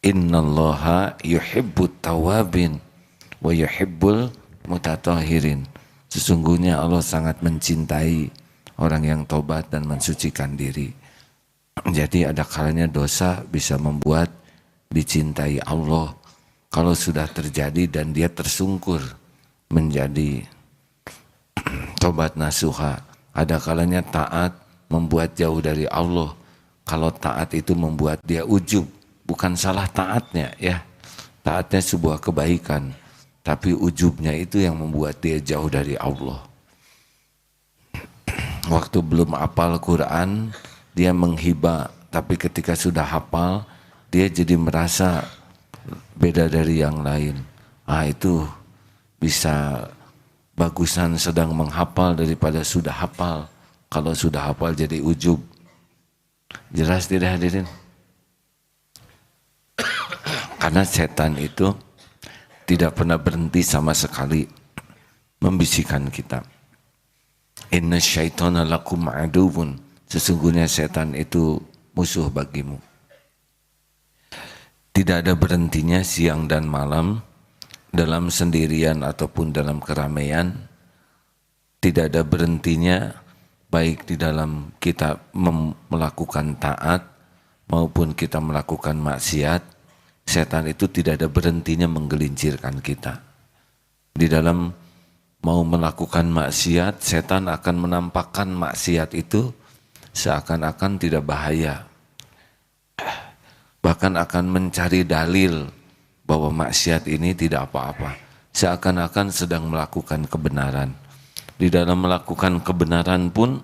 Innallaha yuhibbut tawabin wa yuhibbul mutatahhirin. Sesungguhnya Allah sangat mencintai orang yang tobat dan mensucikan diri. Jadi ada kalanya dosa bisa membuat dicintai Allah kalau sudah terjadi dan dia tersungkur menjadi tobat nasuha. Ada kalanya taat membuat jauh dari Allah. Kalau taat itu membuat dia ujub, bukan salah taatnya ya. Taatnya sebuah kebaikan, tapi ujubnya itu yang membuat dia jauh dari Allah. Waktu belum hafal Quran, dia menghibah, tapi ketika sudah hafal, dia jadi merasa beda dari yang lain. Itu bisa bagusan sedang menghafal daripada sudah hafal. Kalau sudah hafal jadi ujub. Jelas tidak hadirin? Karena setan itu tidak pernah berhenti sama sekali membisikkan kita. Inna syaitana lakum aduwwun. Sesungguhnya setan itu musuh bagimu. Tidak ada berhentinya siang dan malam, dalam sendirian ataupun dalam keramaian. Tidak ada berhentinya baik di dalam kita melakukan taat maupun kita melakukan maksiat. Setan itu tidak ada berhentinya menggelincirkan kita. Di dalam mau melakukan maksiat, setan akan menampakkan maksiat itu seakan-akan tidak bahaya. Bahkan akan mencari dalil bahwa maksiat ini tidak apa-apa. Seakan-akan sedang melakukan kebenaran. Di dalam melakukan kebenaran pun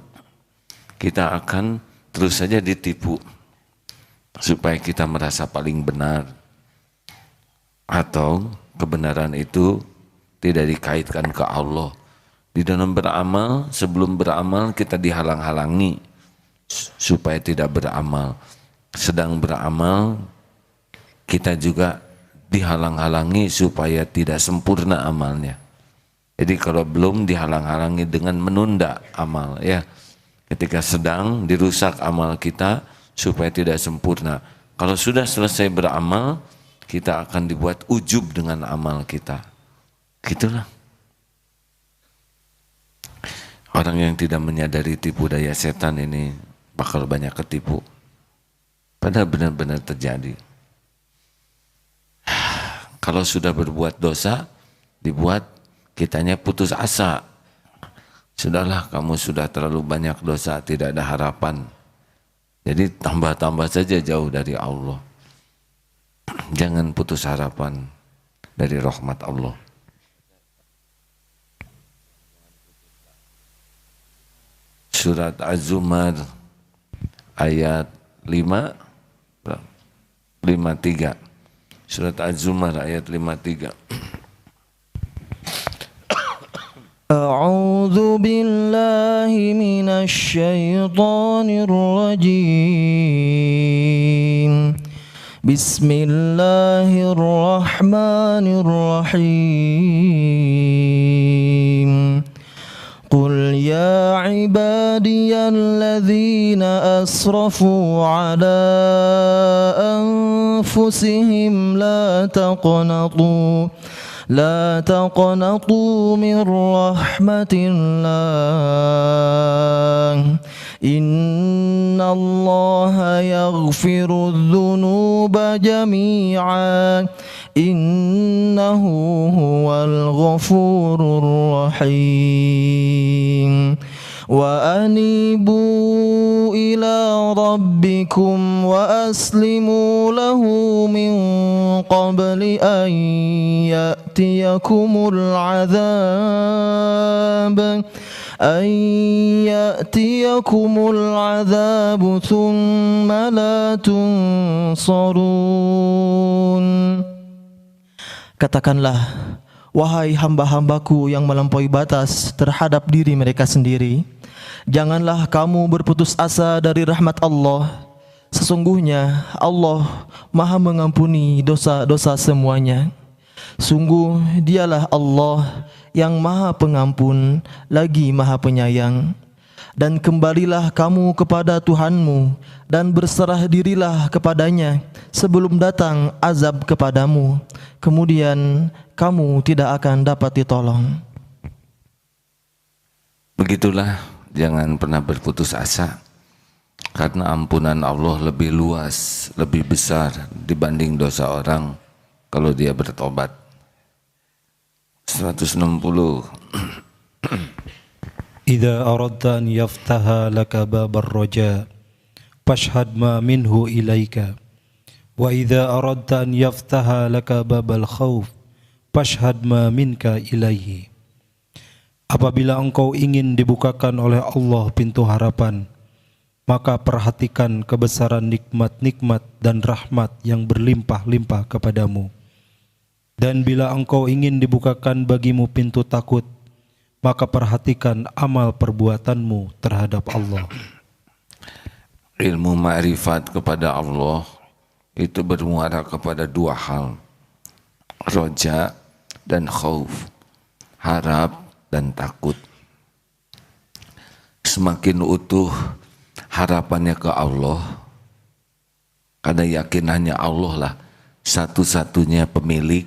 kita akan terus saja ditipu supaya kita merasa paling benar, atau kebenaran itu tidak dikaitkan ke Allah. Di dalam beramal, sebelum beramal kita dihalang-halangi supaya tidak beramal. Sedang beramal kita juga dihalang-halangi supaya tidak sempurna amalnya. Jadi kalau belum dihalang-halangi dengan menunda amal ya. Ketika sedang dirusak amal kita supaya tidak sempurna. Kalau sudah selesai beramal, kita akan dibuat ujub dengan amal kita. Gitulah. Orang yang tidak menyadari tipu daya setan ini bakal banyak ketipu. Padahal benar-benar terjadi. Kalau sudah berbuat dosa, dibuat kitanya putus asa. Sudahlah, kamu sudah terlalu banyak dosa, tidak ada harapan. Jadi tambah-tambah saja jauh dari Allah. Jangan putus harapan dari rahmat Allah. Surat Az-Zumar ayat 53. Surat Az-Zumar ayat 53. A'udzu billahi minasy syaithanir rajim. Bismillahirrahmanirrahim. Qul ya ibadiyalladzina asrafu ala anfusihim لا تقنطوا من رحمة الله إن الله يغفر الذنوب جميعا إنه هو الغفور الرحيم وأنيبوا إلى ربكم وأسلموا له من قبل أن يأتيكم العذاب ثم لا تنصرون. Katakanlah, wahai hamba-hambaku yang melampaui batas terhadap diri mereka sendiri, janganlah kamu berputus asa dari rahmat Allah. Sesungguhnya Allah Maha mengampuni dosa-dosa semuanya. Sungguh dialah Allah yang Maha Pengampun lagi Maha Penyayang. Dan kembalilah kamu kepada Tuhanmu dan berserah dirilah kepadanya sebelum datang azab kepadamu. Kemudian kamu tidak akan dapat ditolong. Begitulah, jangan pernah berputus asa, karena ampunan Allah lebih luas, lebih besar dibanding dosa orang kalau dia bertobat. 160. Idza aradta an yaftaha laka babar raja fashhad ma minhu ilaika wa idza aradta an yaftaha laka babal khauf fashhad ma minka ilaihi. Apabila engkau ingin dibukakan oleh Allah pintu harapan, maka perhatikan kebesaran nikmat-nikmat dan rahmat yang berlimpah-limpah kepadamu. Dan bila engkau ingin dibukakan bagimu pintu takut, maka perhatikan amal perbuatanmu terhadap Allah. Ilmu ma'rifat kepada Allah itu bermuara kepada dua hal, roja dan khauf, harap dan takut. Semakin utuh harapannya ke Allah, karena yakinannya Allah lah satu-satunya pemilik,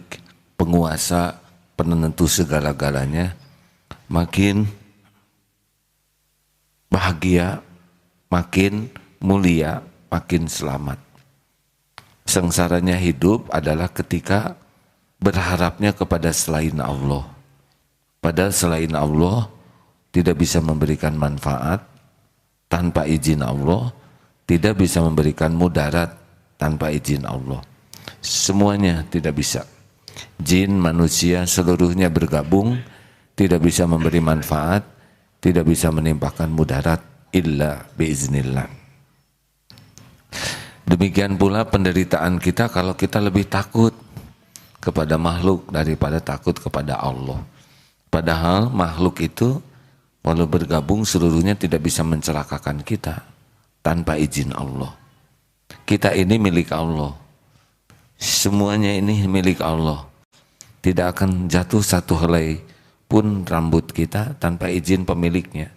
penguasa, penentu segala-galanya, makin bahagia, makin mulia, makin selamat. Sengsaranya hidup adalah ketika berharapnya kepada selain Allah. Padahal selain Allah tidak bisa memberikan manfaat tanpa izin Allah, tidak bisa memberikan mudarat tanpa izin Allah. Semuanya tidak bisa. Jin, manusia, seluruhnya bergabung tidak bisa memberi manfaat, tidak bisa menimpakan mudarat illa biiznillah. Demikian pula penderitaan kita kalau kita lebih takut kepada makhluk daripada takut kepada Allah. Padahal makhluk itu walau bergabung seluruhnya tidak bisa mencelakakan kita tanpa izin Allah. Kita ini milik Allah. Semuanya ini milik Allah. Tidak akan jatuh satu helai pun rambut kita tanpa izin pemiliknya.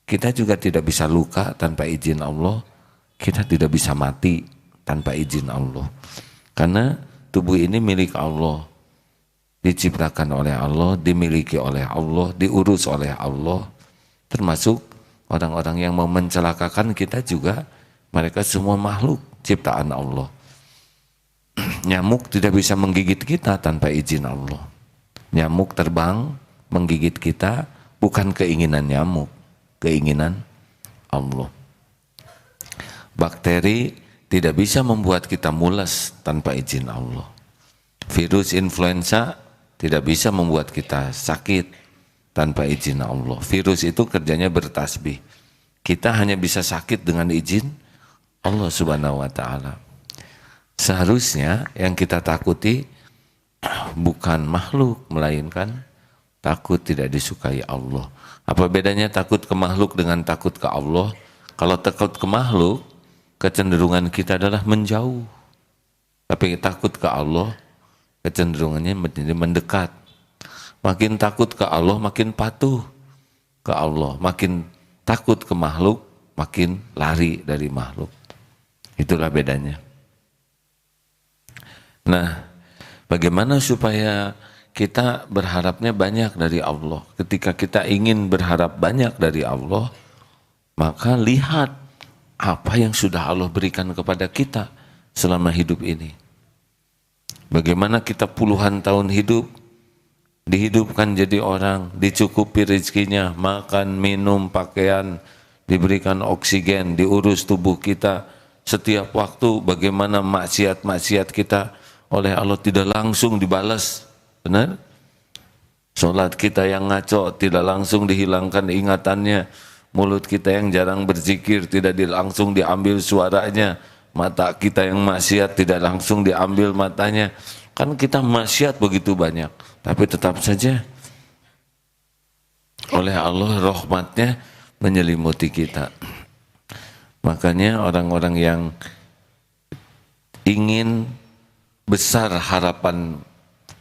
Kita juga tidak bisa luka tanpa izin Allah. Kita tidak bisa mati tanpa izin Allah. Karena tubuh ini milik Allah. Diciptakan oleh Allah, dimiliki oleh Allah, diurus oleh Allah. Termasuk orang-orang yang mau mencelakakan kita juga, mereka semua makhluk ciptaan Allah. Nyamuk tidak bisa menggigit kita tanpa izin Allah. Nyamuk terbang menggigit kita bukan keinginan nyamuk, keinginan Allah. Bakteri tidak bisa membuat kita mules tanpa izin Allah. Virus influenza tidak bisa membuat kita sakit tanpa izin Allah. Virus itu kerjanya bertasbih. Kita hanya bisa sakit dengan izin Allah Subhanahu wa ta'ala. Seharusnya yang kita takuti bukan makhluk, melainkan takut tidak disukai Allah. Apa bedanya takut ke makhluk dengan takut ke Allah? Kalau takut ke makhluk, kecenderungan kita adalah menjauh. Tapi takut ke Allah, kecenderungannya menjadi mendekat. Makin takut ke Allah, makin patuh ke Allah. Makin takut ke makhluk, makin lari dari makhluk. Itulah bedanya. Nah, bagaimana supaya kita berharapnya banyak dari Allah? Ketika kita ingin berharap banyak dari Allah, maka lihat apa yang sudah Allah berikan kepada kita selama hidup ini. Bagaimana kita puluhan tahun hidup, dihidupkan jadi orang, dicukupi rezekinya, makan, minum, pakaian, diberikan oksigen, diurus tubuh kita. Setiap waktu bagaimana maksiat-maksiat kita oleh Allah tidak langsung dibalas, benar? Sholat kita yang ngaco tidak langsung dihilangkan ingatannya, mulut kita yang jarang berzikir tidak langsung diambil suaranya, mata kita yang maksiat tidak langsung diambil matanya. Kan kita maksiat begitu banyak, tapi tetap saja oleh Allah rahmatnya menyelimuti kita. Makanya orang-orang yang ingin besar harapan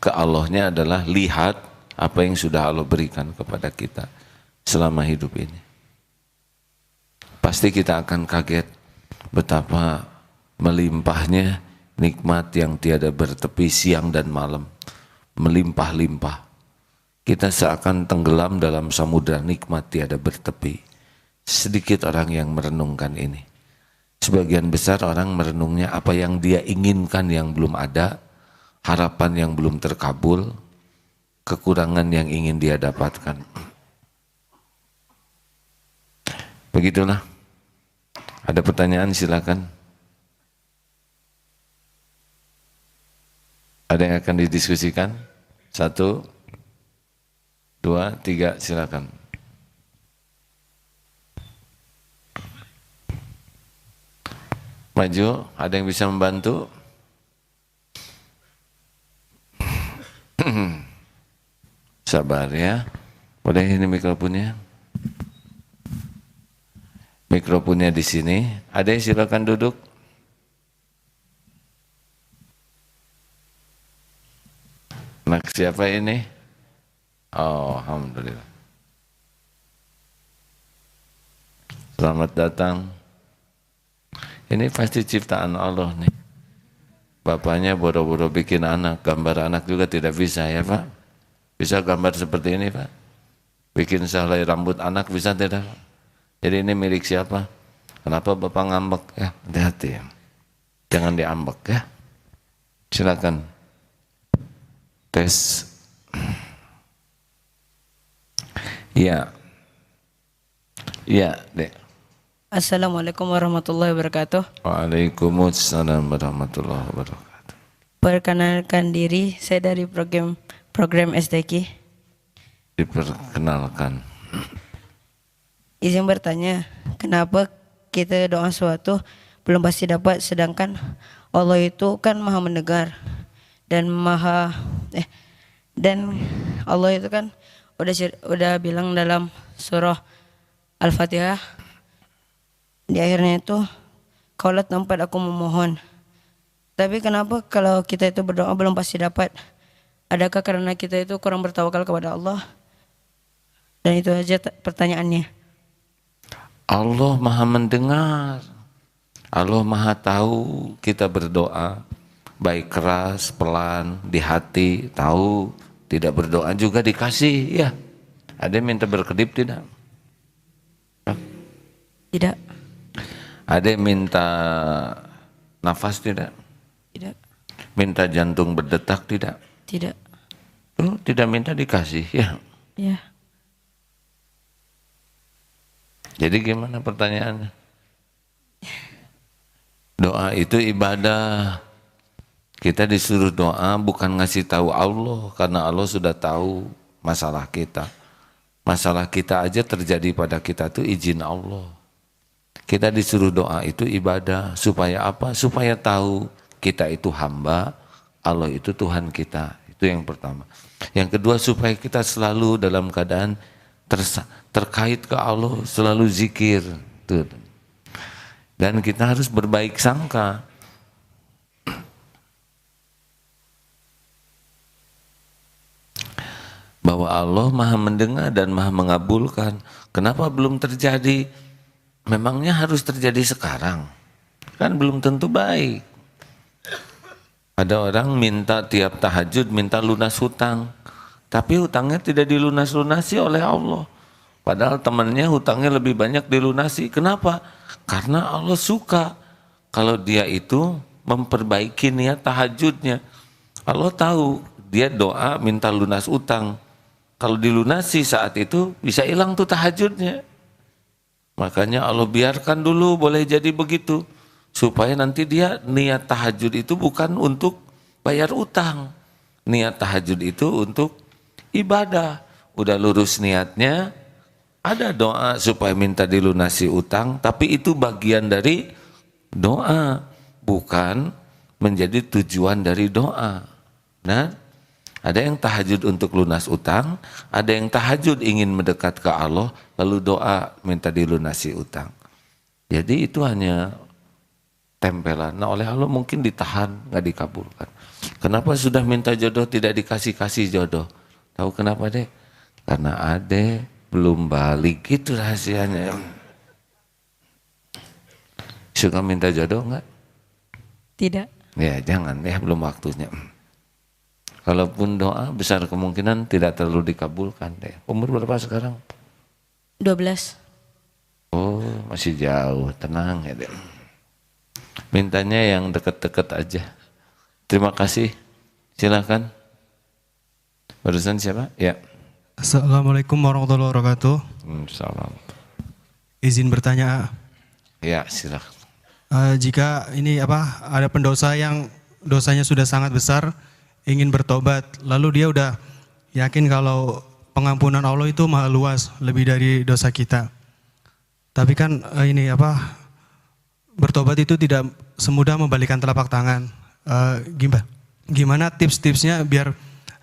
ke Allahnya adalah lihat apa yang sudah Allah berikan kepada kita selama hidup ini. pasti kita akan kaget betapa melimpahnya nikmat yang tiada bertepi siang dan malam, melimpah-limpah. Kita seakan tenggelam dalam samudera nikmat tiada bertepi. Sedikit orang yang merenungkan ini. Sebagian besar orang merenungnya apa yang dia inginkan yang belum ada, harapan yang belum terkabul, kekurangan yang ingin dia dapatkan. Begitulah. Ada pertanyaan silakan. Ada yang akan didiskusikan? 1, 2, 3, silakan. Maju, ada yang bisa membantu? Sabar ya. Boleh ini mikrofonnya? Mikrofonnya di sini. Ada yang silakan duduk. Anak siapa ini? Oh, alhamdulillah. Selamat datang. Ini pasti ciptaan Allah nih. Bapaknya boro-boro bikin anak, gambar anak juga tidak bisa ya Pak? Bisa gambar seperti ini Pak? Bikin sehelai rambut anak bisa tidak? Jadi ini milik siapa? Kenapa Bapak ngambek ya? Hati-hati ya. Jangan diambek ya. Silakan. Tes. Iya. Iya, Dek. Assalamualaikum warahmatullahi wabarakatuh. Waalaikumsalam warahmatullahi wabarakatuh. Perkenalkan diri, saya dari program SDQ. Diperkenalkan. Izin bertanya, kenapa kita doa suatu belum pasti dapat, sedangkan Allah itu kan maha mendengar dan dan Allah itu kan udah bilang dalam surah Al-Fatihah di akhirnya itu, kaulah tempat aku memohon. Tapi kenapa kalau kita itu berdoa belum pasti dapat? Adakah karena kita itu kurang bertawakal kepada Allah? Dan itu aja pertanyaannya. Allah maha mendengar. Allah maha tahu kita berdoa. Baik keras, pelan, di hati, tahu. Tidak berdoa juga dikasih. Ya. Ada yang minta berkedip tidak? Tidak. Ada yang minta nafas tidak? Tidak. Minta jantung berdetak tidak? Tidak. Tidak minta dikasih ya. Ya. Jadi gimana pertanyaannya? Doa itu ibadah. Kita disuruh doa bukan ngasih tahu Allah, karena Allah sudah tahu masalah kita. Masalah kita aja terjadi pada kita tuh izin Allah. Kita disuruh doa itu ibadah. Supaya apa? Supaya tahu kita itu hamba, Allah itu Tuhan kita. Itu yang pertama. Yang kedua, supaya kita selalu dalam keadaan terkait ke Allah, selalu zikir. Dan kita harus berbaik sangka. Bahwa Allah maha mendengar dan maha mengabulkan. Kenapa belum terjadi? Memangnya harus terjadi sekarang? Kan belum tentu baik. Ada orang minta tiap tahajud, minta lunas hutang. Tapi hutangnya tidak dilunas-lunasi oleh Allah. Padahal temannya hutangnya lebih banyak dilunasi. Kenapa? Karena Allah suka kalau dia itu memperbaiki niat tahajudnya. Allah tahu dia doa minta lunas hutang. Kalau dilunasi saat itu bisa hilang tuh tahajudnya. Makanya Allah biarkan dulu boleh jadi begitu. Supaya nanti dia niat tahajud itu bukan untuk bayar utang. Niat tahajud itu untuk ibadah. Udah lurus niatnya, ada doa supaya minta dilunasi utang. Tapi itu bagian dari doa. Bukan menjadi tujuan dari doa. Nah, ada yang tahajud untuk lunas utang, ada yang tahajud ingin mendekat ke Allah, lalu doa minta dilunasi utang. Jadi itu hanya tempelan. Nah oleh Allah mungkin ditahan, nggak dikabulkan. Kenapa sudah minta jodoh tidak dikasih jodoh? Tahu kenapa deh? Karena ade belum balik, itu rahasianya. Suka minta jodoh enggak? Tidak. Ya jangan, ya belum waktunya. Kalaupun doa besar kemungkinan tidak terlalu dikabulkan deh. Umur berapa sekarang? 12. Oh masih jauh, tenang ya deh. Mintanya yang deket-deket aja. Terima kasih, silakan. Barusan siapa? Ya. Assalamualaikum warahmatullahi wabarakatuh. Salam. Izin bertanya, Ya silakan. jika ini ada pendosa yang dosanya sudah sangat besar, ingin bertobat, lalu dia udah yakin kalau pengampunan Allah itu maha luas, lebih dari dosa kita. Tapi kan bertobat itu tidak semudah membalikan telapak tangan. Gimana tips-tipsnya biar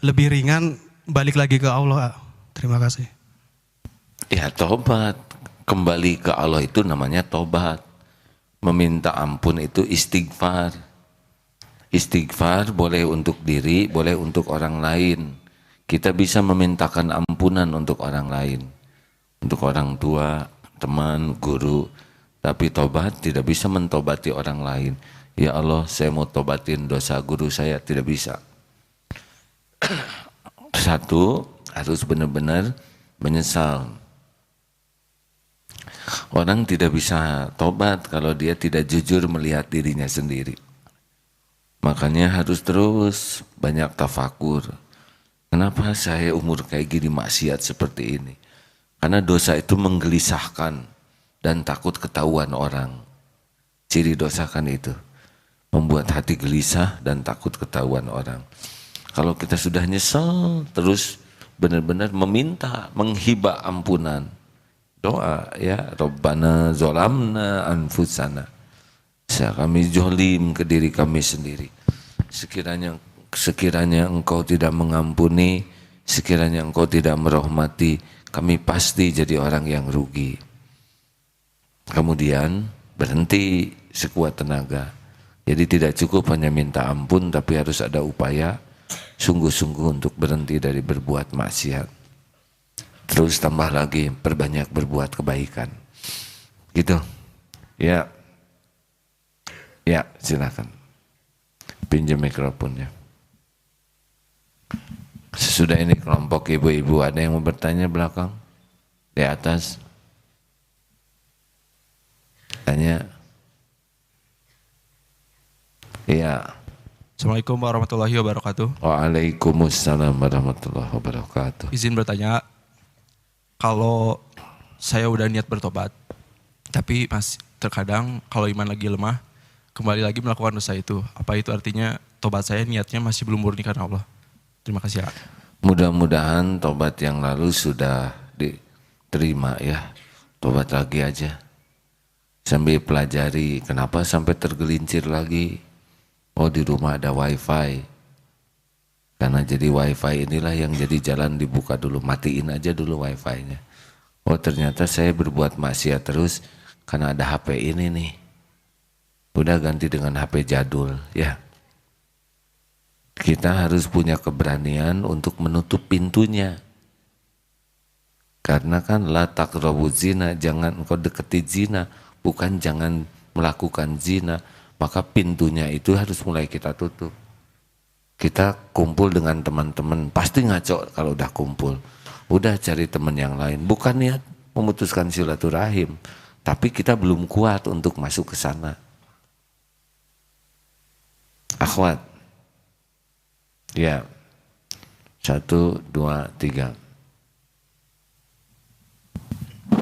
lebih ringan balik lagi ke Allah? Terima kasih. Ya tobat, kembali ke Allah itu namanya tobat. Meminta ampun itu istighfar. Istighfar boleh untuk diri, boleh untuk orang lain. Kita bisa memintakan ampunan untuk orang lain. Untuk orang tua, teman, guru. Tapi tobat tidak bisa mentobati orang lain. Ya Allah, saya mau tobatin dosa guru saya, tidak bisa. Satu, harus benar-benar menyesal. Orang tidak bisa tobat kalau dia tidak jujur melihat dirinya sendiri. Makanya harus terus banyak tafakur. Kenapa saya umur kayak gini maksiat seperti ini? Karena dosa itu menggelisahkan dan takut ketahuan orang. Ciri dosa kan itu, membuat hati gelisah dan takut ketahuan orang. Kalau kita sudah nyesel, terus benar-benar meminta, menghibah ampunan. Doa ya, Rabbana zolamna anfusana. Kami zolim ke diri kami sendiri. Sekiranya engkau tidak mengampuni, sekiranya engkau tidak merahmati, kami pasti jadi orang yang rugi. Kemudian berhenti sekuat tenaga. Jadi tidak cukup hanya minta ampun, tapi harus ada upaya sungguh-sungguh untuk berhenti dari berbuat maksiat. Terus tambah lagi, perbanyak berbuat kebaikan. Gitu. Ya. Ya, silakan. Pinjam mikrofonnya. Sesudah ini kelompok ibu-ibu, ada yang mau bertanya belakang? Di atas. Tanya. Iya. Assalamualaikum warahmatullahi wabarakatuh. Waalaikumsalam warahmatullahi wabarakatuh. Izin bertanya, kalau saya udah niat bertobat, tapi masih terkadang kalau iman lagi lemah, kembali lagi melakukan dosa itu. Apa itu artinya tobat saya niatnya masih belum murni karena Allah? Terima kasih ya. Mudah-mudahan tobat yang lalu sudah diterima ya. Tobat lagi aja. Sambil pelajari kenapa sampai tergelincir lagi. Oh di rumah ada wifi. Karena jadi wifi inilah yang jadi jalan dibuka dulu. Matiin aja dulu wifi-nya. Oh ternyata saya berbuat maksiat terus karena ada HP ini nih. Udah ganti dengan HP jadul ya. Kita harus punya keberanian untuk menutup pintunya. Karena kan la taqrabu zina, jangan engkau deketi zina, bukan jangan melakukan zina. Maka pintunya itu harus mulai kita tutup. Kita kumpul dengan teman-teman, pasti ngaco kalau udah kumpul. Udah cari teman yang lain, bukan niat memutuskan silaturahim, tapi kita belum kuat untuk masuk ke sana. Akhwat. Ya. 1, 2, 3.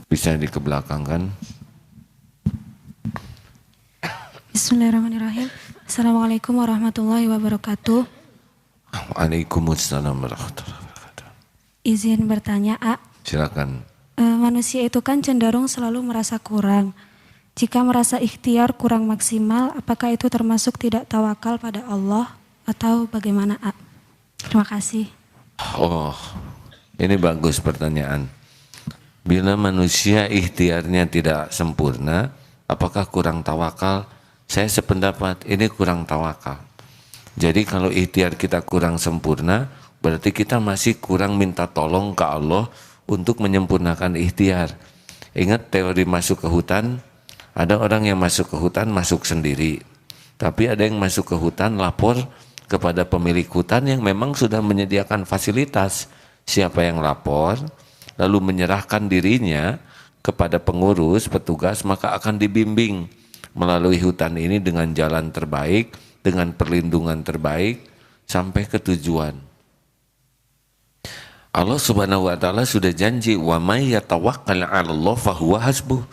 Bisa dikebelakangkan. Bismillahirrahmanirrahim. Assalamualaikum warahmatullahi wabarakatuh. Waalaikumsalam warahmatullahi wabarakatuh. Izin bertanya, A. Silakan. Manusia itu kan cenderung selalu merasa kurang. Jika merasa ikhtiar kurang maksimal, apakah itu termasuk tidak tawakal pada Allah atau bagaimana, A? Terima kasih. Oh, ini bagus pertanyaan. Bila manusia ikhtiarnya tidak sempurna, apakah kurang tawakal? Saya sependapat ini kurang tawakal. Jadi kalau ikhtiar kita kurang sempurna, berarti kita masih kurang minta tolong ke Allah untuk menyempurnakan ikhtiar. Ingat teori masuk ke hutan, Ada orang yang masuk ke hutan masuk sendiri, tapi ada yang masuk ke hutan lapor kepada pemilik hutan yang memang sudah menyediakan fasilitas. Siapa yang lapor lalu menyerahkan dirinya kepada pengurus, petugas, maka akan dibimbing melalui hutan ini dengan jalan terbaik, dengan perlindungan terbaik sampai ke tujuan. Allah Subhanahu wa taala sudah janji, wa may yatawakkal 'ala Allah fahuwa hasbuh.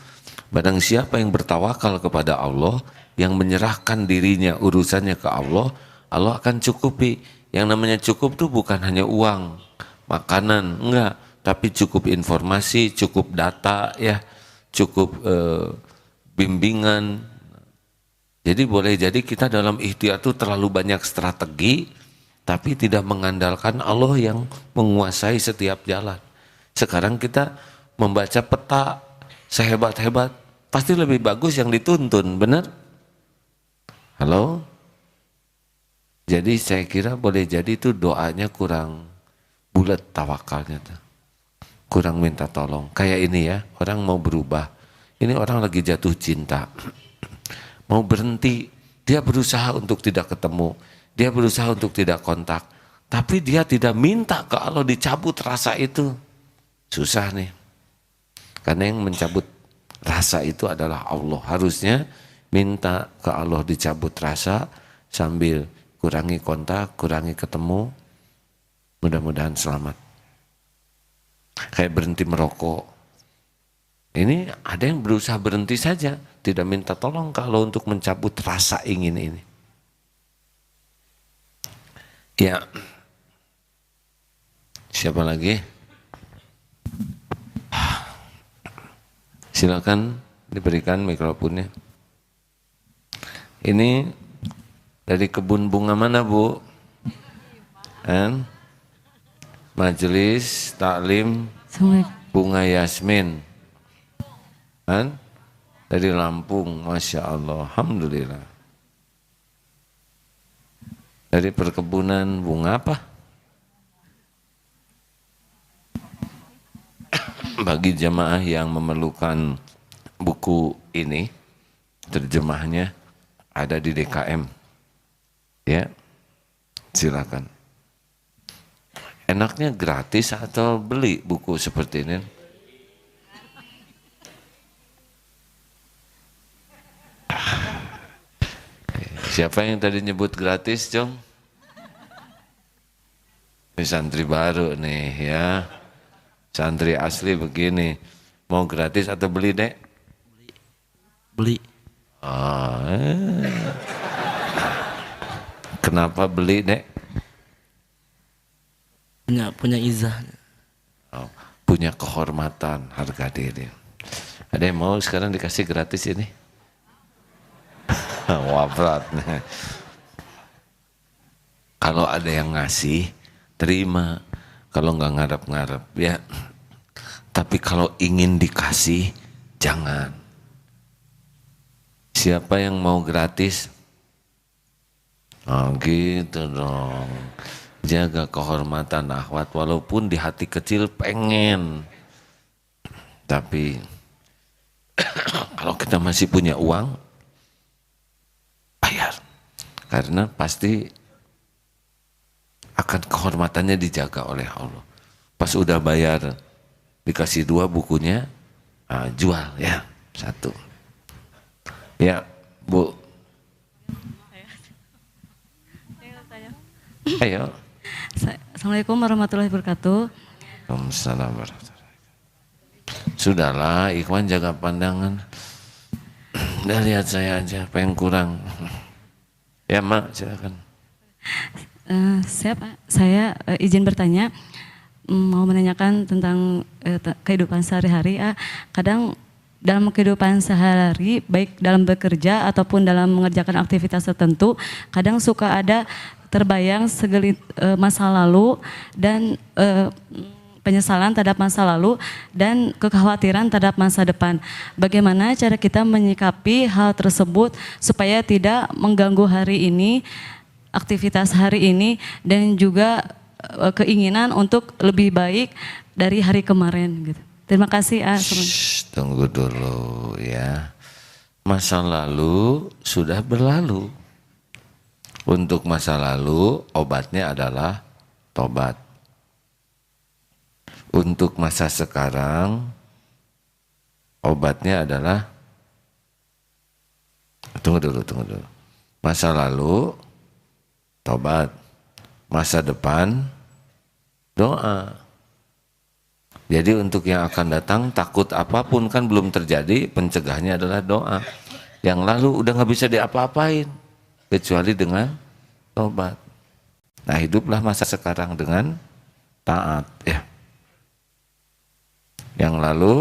Barang siapa yang bertawakal kepada Allah, yang menyerahkan dirinya urusannya ke Allah, Allah akan cukupi. Yang namanya cukup tuh bukan hanya uang, makanan, enggak, tapi cukup informasi, cukup data ya, cukup bimbingan. Jadi boleh jadi kita dalam ikhtiar itu terlalu banyak strategi, tapi tidak mengandalkan Allah yang menguasai setiap jalan. Sekarang kita membaca peta sehebat-hebat, pasti lebih bagus yang dituntun, benar? Halo? Jadi saya kira boleh jadi itu doanya kurang bulat tawakalnya tuh. Kurang minta tolong. Kayak ini ya, orang mau berubah. Ini orang lagi jatuh cinta. Mau berhenti, dia berusaha untuk tidak ketemu. Dia berusaha untuk tidak kontak. Tapi dia tidak minta ke Allah dicabut rasa itu. Susah nih. Karena yang mencabut rasa itu adalah Allah. Harusnya minta ke Allah dicabut rasa sambil kurangi kontak, kurangi ketemu. Mudah-mudahan selamat. Kayak berhenti merokok. Ini ada yang berusaha berhenti saja, tidak minta tolong kalau untuk mencabut rasa ingin ini. Ya. Siapa lagi? Silakan diberikan mikrofonnya. Ini dari kebun bunga mana, Bu? Majelis Taklim Bunga Yasmin. Dari Lampung, Masya Allah, Alhamdulillah. Dari perkebunan bunga apa? Bagi jamaah yang memerlukan buku ini, terjemahnya ada di DKM. Ya, silakan. Enaknya gratis atau beli buku seperti ini? Siapa yang tadi nyebut gratis, Jong? Ini santri baru nih ya. Santri asli begini. Mau gratis atau beli, Dek? Beli. Kenapa beli, Dek? Punya izah. Punya kehormatan, harga diri. Ada yang mau sekarang dikasih gratis ini? Wafat. Kalau ada yang ngasih, terima. Kalau nggak ngarep-ngarep ya. Tapi kalau ingin dikasih, jangan. Siapa yang mau gratis? Oh gitu dong. Jaga kehormatan akhwat walaupun di hati kecil pengen. Tapi kalau kita masih punya uang, bayar. Karena pasti akan kehormatannya dijaga oleh Allah. Pas udah bayar, dikasih 2 bukunya, jual ya 1. Ya, Bu. Ayo. Assalamualaikum warahmatullahi wabarakatuh. Waalaikumsalam warahmatullahi wabarakatuh. Sudahlah, Ikhwan jaga pandangan. Udah lihat saya aja, pengen kurang. Ya, Mak, silakan. Saya izin bertanya, mau menanyakan tentang kehidupan sehari-hari. Kadang dalam kehidupan sehari-hari, baik dalam bekerja ataupun dalam mengerjakan aktivitas tertentu, kadang suka ada terbayang segelit masa lalu dan penyesalan terhadap masa lalu dan kekhawatiran terhadap masa depan. Bagaimana cara kita menyikapi hal tersebut supaya tidak mengganggu hari ini, aktivitas hari ini, dan juga keinginan untuk lebih baik dari hari kemarin gitu. Terima kasih. Tunggu dulu ya. Masa lalu sudah berlalu. Untuk masa lalu obatnya adalah tobat. Untuk masa sekarang obatnya adalah tunggu dulu. Masa lalu tobat, masa depan doa. Jadi untuk yang akan datang takut apapun kan belum terjadi, pencegahnya adalah doa. Yang lalu udah nggak bisa diapa-apain kecuali dengan tobat. Nah, hiduplah masa sekarang dengan taat ya. Yang lalu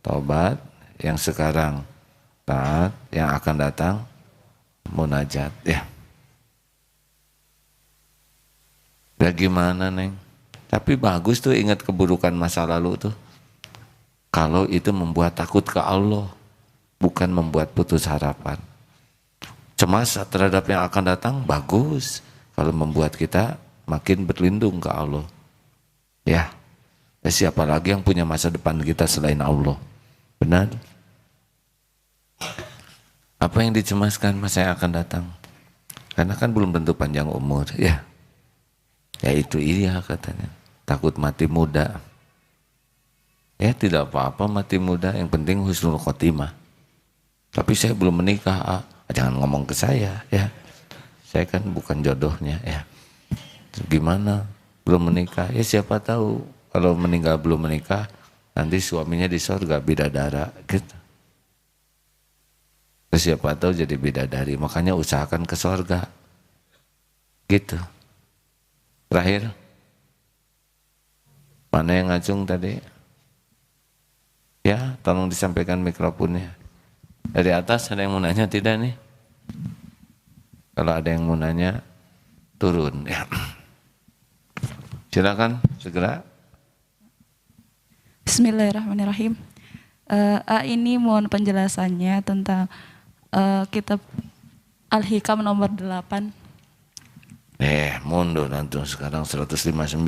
tobat, yang sekarang taat, yang akan datang munajat ya. Bagaimana Neng? Tapi bagus tuh ingat keburukan masa lalu tuh. Kalau itu membuat takut ke Allah, bukan membuat putus harapan. Cemas terhadap yang akan datang bagus kalau membuat kita makin berlindung ke Allah. Ya. Siapa lagi yang punya masa depan kita selain Allah? Benar? Apa yang dicemaskan masa yang akan datang? Karena kan belum tentu panjang umur, ya. Ya itu iya katanya. Takut mati muda. Ya tidak apa-apa mati muda, yang penting husnul khotimah. Tapi saya belum menikah, jangan ngomong ke saya, ya. Saya kan bukan jodohnya, ya. Gimana? Belum menikah? Ya siapa tahu. Kalau meninggal belum menikah, nanti suaminya di surga bidadara gitu. Terus siapa tahu jadi bidadari, makanya usahakan ke surga. Gitu. Terakhir. Mana yang ngacung tadi? Ya, tolong disampaikan mikrofonnya. Dari atas ada yang mau nanya tidak nih? Kalau ada yang mau nanya, turun ya. Silakan segera. Bismillahirrahmanirrahim. Ini mohon penjelasannya tentang kitab Al-Hikam nomor 8. Mundur nanti sekarang 159.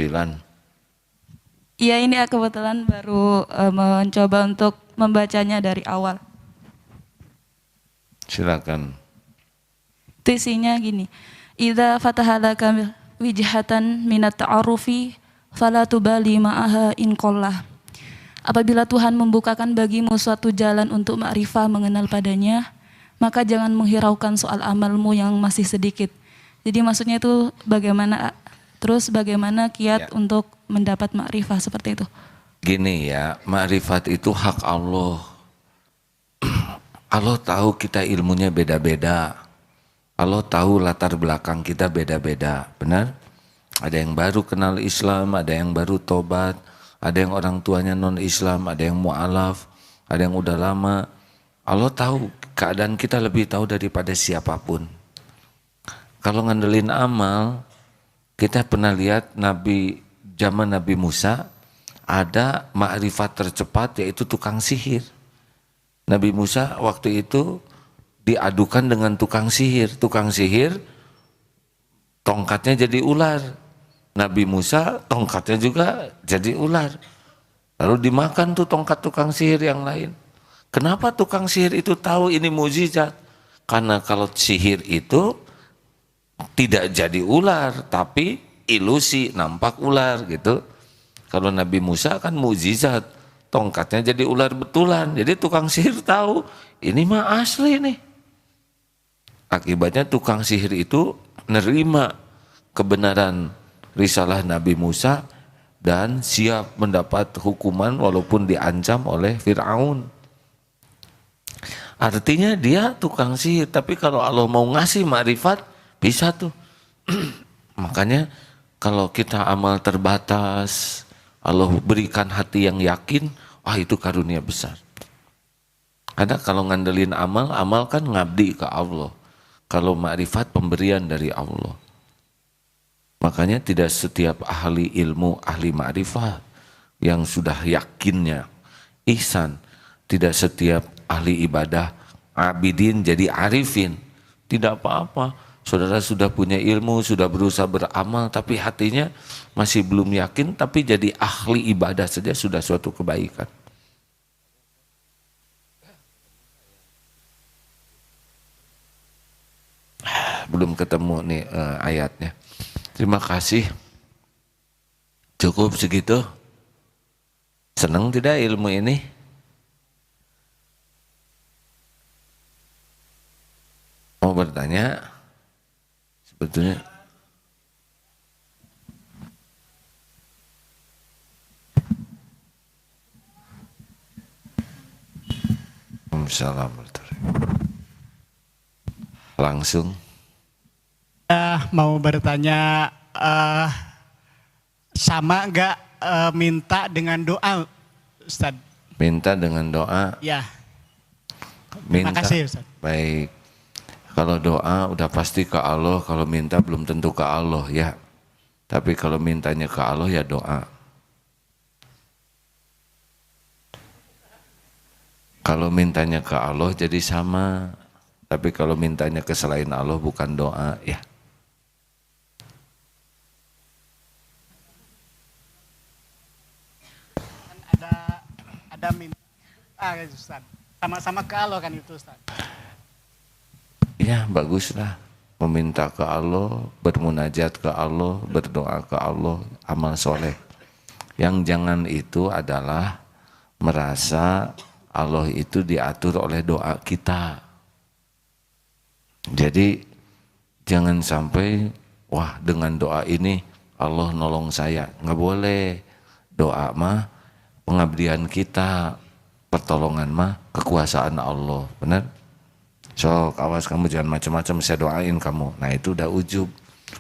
Iya, ini kebetulan baru mencoba untuk membacanya dari awal. Silakan. Itu isinya gini. Idza fatahalaka wijhatan minat ta'arufi fala tubali ma'aha in qallah. Apabila Tuhan membukakan bagimu suatu jalan untuk makrifah mengenal padanya, maka jangan menghiraukan soal amalmu yang masih sedikit. Jadi maksudnya itu bagaimana, terus bagaimana kiat untuk mendapat makrifah seperti itu. Gini ya, makrifat itu hak Allah. Allah tahu kita ilmunya beda-beda. Allah tahu latar belakang kita beda-beda, benar? Ada yang baru kenal Islam, ada yang baru tobat. Ada yang orang tuanya non-Islam, ada yang mu'alaf, ada yang udah lama. Allah tahu, keadaan kita lebih tahu daripada siapapun. Kalau ngandelin amal, kita pernah lihat zaman Nabi Musa, ada makrifat tercepat yaitu tukang sihir. Nabi Musa waktu itu diadukan dengan tukang sihir. Tukang sihir, tongkatnya jadi ular. Nabi Musa tongkatnya juga jadi ular. Lalu dimakan tuh tongkat tukang sihir yang lain. Kenapa tukang sihir itu tahu ini mukjizat? Karena kalau sihir itu tidak jadi ular, tapi ilusi, nampak ular gitu. Kalau Nabi Musa kan mukjizat, tongkatnya jadi ular betulan. Jadi tukang sihir tahu, ini mah asli nih. Akibatnya tukang sihir itu nerima kebenaran risalah Nabi Musa dan siap mendapat hukuman walaupun diancam oleh Fir'aun. Artinya dia tukang sihir, tapi kalau Allah mau ngasih makrifat bisa tuh. Makanya kalau kita amal terbatas, Allah berikan hati yang yakin, itu karunia besar. Karena kalau ngandelin amal, amal kan ngabdi ke Allah. Kalau makrifat pemberian dari Allah. Makanya tidak setiap ahli ilmu, ahli ma'rifat yang sudah yakinnya ihsan. Tidak setiap ahli ibadah, abidin jadi arifin. Tidak apa-apa. Saudara sudah punya ilmu, sudah berusaha beramal, tapi hatinya masih belum yakin, tapi jadi ahli ibadah saja sudah suatu kebaikan. belum ketemu nih ayatnya. Terima kasih. Cukup segitu. Senang tidak ilmu ini? Mau bertanya? Sebetulnya langsung. Mau bertanya, sama nggak minta dengan doa, Ustaz? Minta dengan doa? Ya. Minta. Terima kasih, Ustaz. Baik. Kalau doa udah pasti ke Allah, kalau minta belum tentu ke Allah ya. Tapi kalau mintanya ke Allah ya doa. Kalau mintanya ke Allah jadi sama, tapi kalau mintanya ke selain Allah bukan doa ya. Ada minta, Ustaz. Sama-sama ke Allah kan itu, Ustaz. Ya baguslah, meminta ke Allah, bermunajat ke Allah, berdoa ke Allah, amal soleh. Yang jangan itu adalah merasa Allah itu diatur oleh doa kita. Jadi jangan sampai wah dengan doa ini Allah nolong saya. Nggak boleh. Doa mah pengabdian kita, pertolongan mah kekuasaan Allah. Benar? So awas kamu jangan macam-macam saya doain kamu. Nah itu udah ujub.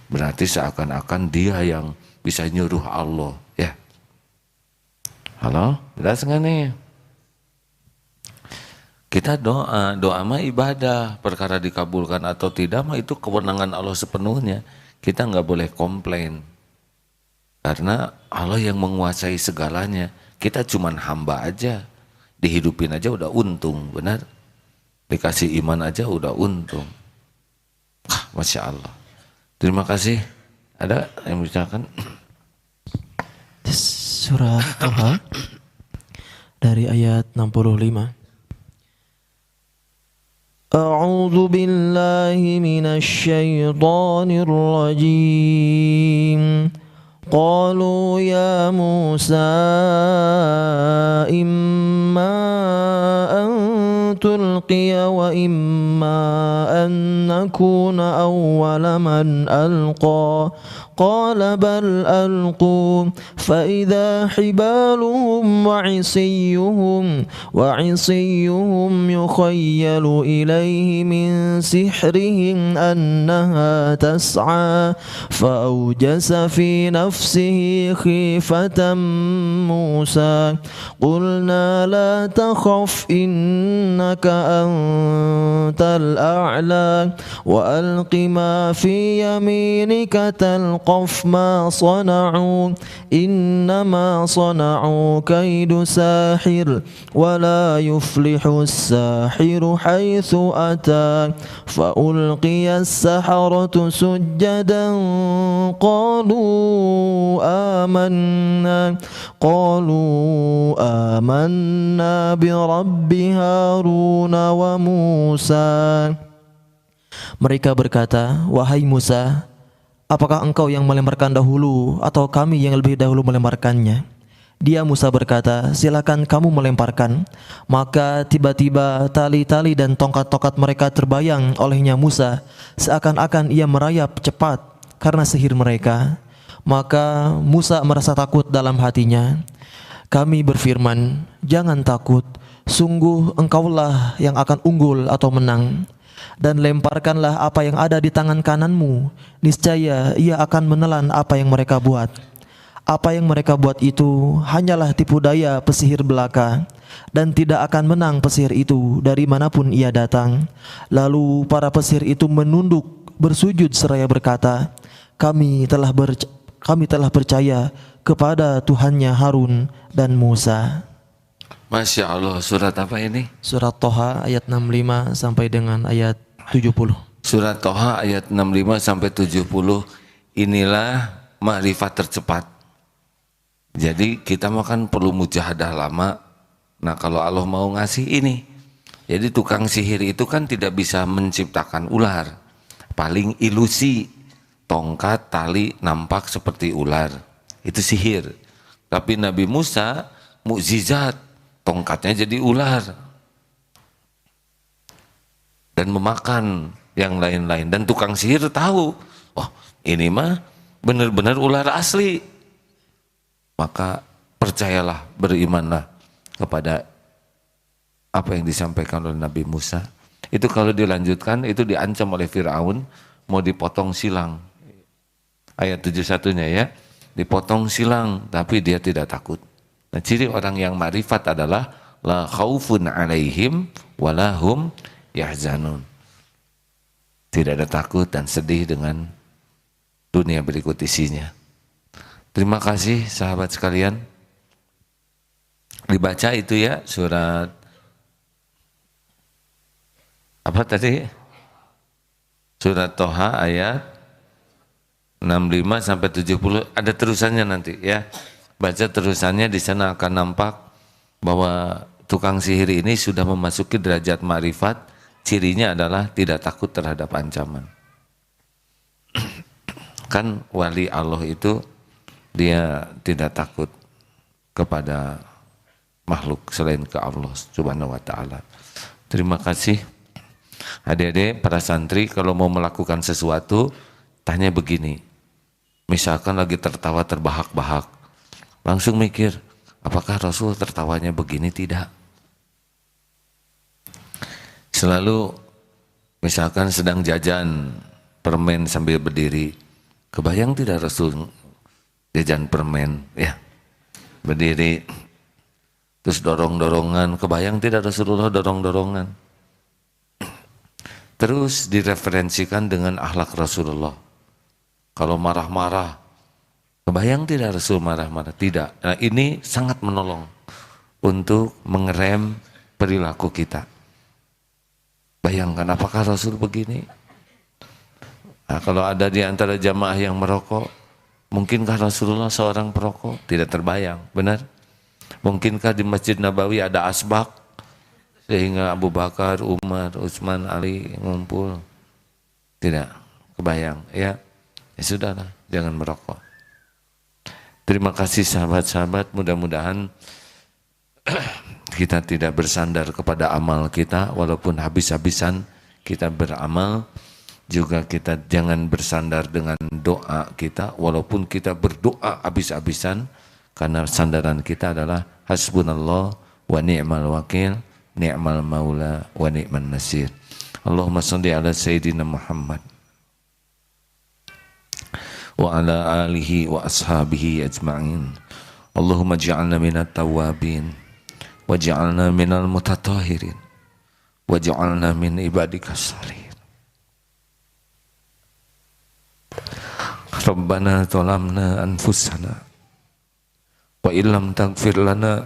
Berarti seakan-akan dia yang bisa nyuruh Allah. Ya. Halo? Jelas nggak nih? Kita doa mah ibadah, perkara dikabulkan atau tidak mah itu kewenangan Allah sepenuhnya. Kita nggak boleh komplain, karena Allah yang menguasai segalanya. Kita cuman hamba aja, dihidupin aja udah untung, benar? Dikasih iman aja udah untung. Masya Allah. Terima kasih. Ada yang bicarakan? Surah Toha dari ayat 65. أعوذ بالله من الشيطان الرجيم قالوا يا موسى إما أن تلقي وإما أن نكون أول من ألقى قال بل ألقوا فإذا حبالهم وعصيهم يخيل إليه من سحرهم أنها تسعى فأوجس في نفسه خيفة موسى قلنا لا تخف إنك أنت الأعلى وألق ما في يمينك تلقف ما صنعوا إنما صنعوا كيد ساحر ولا يفلح الساحر حيث أتى فألقي السحرة سجدا قالوا آمنا برب هارون وموسى. Mereka berkata, wahai Musa, apakah engkau yang melemparkan dahulu atau kami yang lebih dahulu melemparkannya? Dia Musa berkata, silakan kamu melemparkan. Maka tiba-tiba tali-tali dan tongkat-tongkat mereka terbayang olehnya Musa, seakan-akan ia merayap cepat karena sihir mereka. Maka Musa merasa takut dalam hatinya. Kami berfirman, jangan takut, sungguh engkaulah yang akan unggul atau menang. Dan lemparkanlah apa yang ada di tangan kananmu, niscaya ia akan menelan apa yang mereka buat. Apa yang mereka buat itu hanyalah tipu daya pesihir belaka, dan tidak akan menang pesihir itu dari manapun ia datang. Lalu para pesihir itu menunduk bersujud seraya berkata, kami telah percaya kepada Tuhannya Harun dan Musa. Masya Allah, surat apa ini? Surat Toha ayat 65 sampai dengan ayat 70. Surat Toha ayat 65 sampai 70. Inilah ma'rifat tercepat. Jadi kita makan perlu mujahadah lama. Nah kalau Allah mau ngasih ini, jadi tukang sihir itu kan tidak bisa menciptakan ular, paling ilusi. Tongkat, tali nampak seperti ular. Itu sihir. Tapi Nabi Musa mukjizat. Tongkatnya jadi ular. Dan memakan yang lain-lain. Dan tukang sihir tahu, oh ini mah benar-benar ular asli. Maka percayalah, berimanlah kepada apa yang disampaikan oleh Nabi Musa. Itu kalau dilanjutkan, itu diancam oleh Fir'aun, mau dipotong silang. Ayat 71-nya ya, dipotong silang, tapi dia tidak takut. Nah, ciri orang yang ma'rifat adalah la khaufun alaihim walahum yahzanun. Tidak ada takut dan sedih dengan dunia berikut isinya. Terima kasih sahabat sekalian. Dibaca itu ya surat apa tadi? Surat Toha ayat 65 sampai 70, ada terusannya nanti ya. Baca terusannya, di sana akan nampak bahwa tukang sihir ini sudah memasuki derajat ma'rifat. Cirinya adalah tidak takut terhadap ancaman. Kan wali Allah itu dia tidak takut kepada makhluk selain ke Allah Subhanahu wa taala. Terima kasih. Adik-adik para santri, kalau mau melakukan sesuatu tanya begini. Misalkan lagi tertawa terbahak-bahak, langsung mikir, apakah Rasul tertawanya begini? Tidak. Selalu misalkan sedang jajan permen sambil berdiri, kebayang tidak Rasul jajan permen ya, berdiri terus dorong-dorongan, kebayang tidak Rasulullah dorong-dorongan? Terus direferensikan dengan akhlak Rasulullah. Kalau marah-marah, kebayang tidak Rasul marah-marah? Tidak. Nah, ini sangat menolong untuk mengerem perilaku kita. Bayangkan apakah Rasul begini? Nah, kalau ada di antara jamaah yang merokok, mungkinkah Rasulullah seorang perokok? Tidak terbayang, benar? Mungkinkah di Masjid Nabawi ada asbak sehingga Abu Bakar, Umar, Utsman, Ali ngumpul? Tidak kebayang ya. Ya sudahlah, jangan merokok. Terima kasih sahabat-sahabat, mudah-mudahan kita tidak bersandar kepada amal kita, walaupun habis-habisan kita beramal, juga kita jangan bersandar dengan doa kita, walaupun kita berdoa habis-habisan, karena sandaran kita adalah hasbunallah wa ni'mal wakil, ni'mal maula wa ni'man nasir. Allahumma shalli ala Sayyidina Muhammad wa ala alihi wa ashabihi ajma'in. Allahumma ja'alna minat tawabin wa ja'alna minal mutatahirin wa ja'alna min ibadika salihin. Rabbana zalamna anfusana wa illam taghfir lana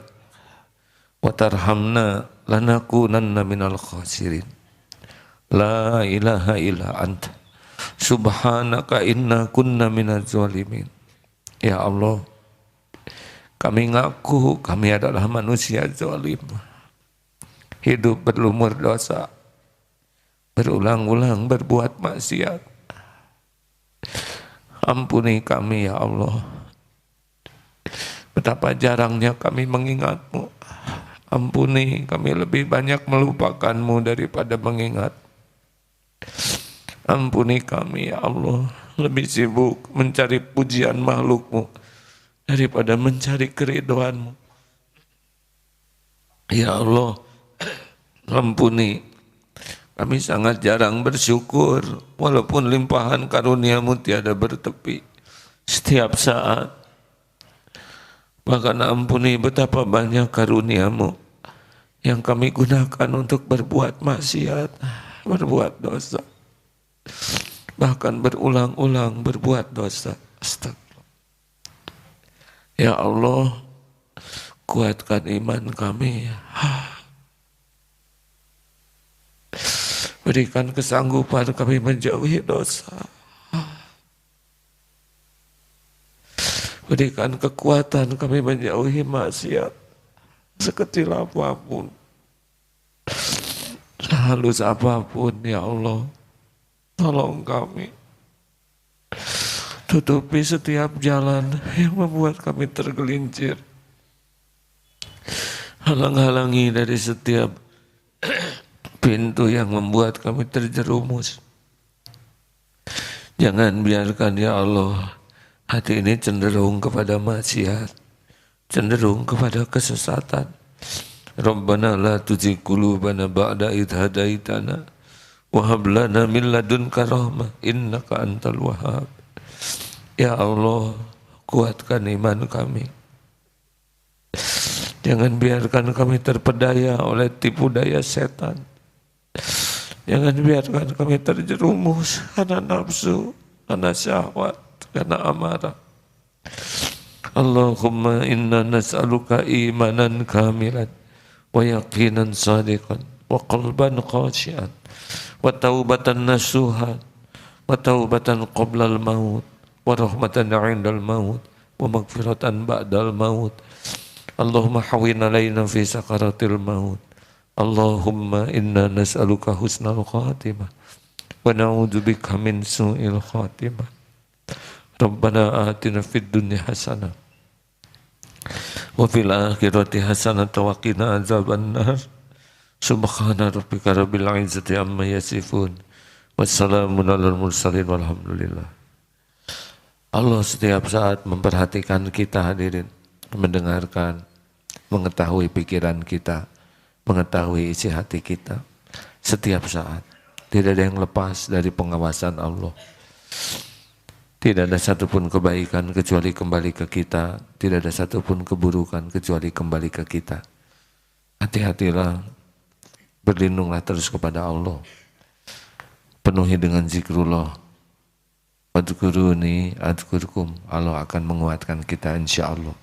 wa tarhamna lanakunanna minal khasirin. La ilaha illa anta subhanaka inna kunna minaz zalimin. Ya Allah, kami ngaku kami adalah manusia zalim, hidup berlumur dosa, berulang-ulang berbuat maksiat. Ampuni kami ya Allah, betapa jarangnya kami mengingat-Mu. Ampuni kami lebih banyak melupakan-Mu daripada mengingat. Ampuni kami ya Allah, lebih sibuk mencari pujian makhluk-Mu daripada mencari keridhaan-Mu. Ya Allah, ampuni, kami sangat jarang bersyukur, walaupun limpahan karunia-Mu tiada bertepi setiap saat. Bahkan ampuni betapa banyak karunia-Mu yang kami gunakan untuk berbuat maksiat, berbuat dosa, bahkan berulang-ulang berbuat dosa. Astagfirullah. Ya Allah, kuatkan iman kami. Berikan kesanggupan kami menjauhi dosa. Berikan kekuatan kami menjauhi maksiat sekecil apapun, sehalus apapun ya Allah. Tolong kami. Tutupi setiap jalan yang membuat kami tergelincir. Halang-halangi dari setiap pintu yang membuat kami terjerumus. Jangan biarkan ya Allah hati ini cenderung kepada maksiat, cenderung kepada kesesatan. Rabbana la tuzigh qulubana ba'da idh hadaitana wa hab lana min ladunka rahmah innaka antal wahhab. Ya Allah, kuatkan iman kami. Jangan biarkan kami terpedaya oleh tipu daya setan. Jangan biarkan kami terjerumus karena nafsu, karena syahwat, karena amarah. Allahumma inna nas'aluka imanan kamilan wa yaqinan sadiqan wa qalban khashian wa taubatan nasuhan wa taubatan qoblal maut wa rahmatan 'indal maut wa maghfiratan ba'dal maut. Allahumma hawwin 'alaina fi sakaratil maut. Allahumma inna nas'aluka husnal khatimah wa na'udzubika min su'il khatimah. Rabbana atina fid dunya hasanah wa fil akhirati hasanah wa qina azabannar. Subhana rabbika rabbil izzati amma yasifun. Wassalamun alal mursalin walhamdulillah. Allah setiap saat memperhatikan kita hadirin, mendengarkan, mengetahui pikiran kita, mengetahui isi hati kita. Setiap saat, tidak ada yang lepas dari pengawasan Allah. Tidak ada satupun kebaikan kecuali kembali ke kita. Tidak ada satupun keburukan kecuali kembali ke kita. Hati-hatilah, berlindunglah terus kepada Allah. Penuhi dengan zikrullah. Wadkuruni adkurkum. Allah akan menguatkan kita insya-Allah.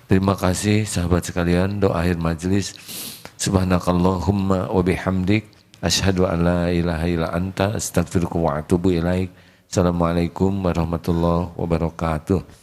Terima kasih sahabat sekalian, doa akhir majlis. Subhanakallahumma wa bihamdik asyhadu an la ilaha illa anta astaghfiruka wa atubu ilaik. Assalamualaikum warahmatullahi wabarakatuh.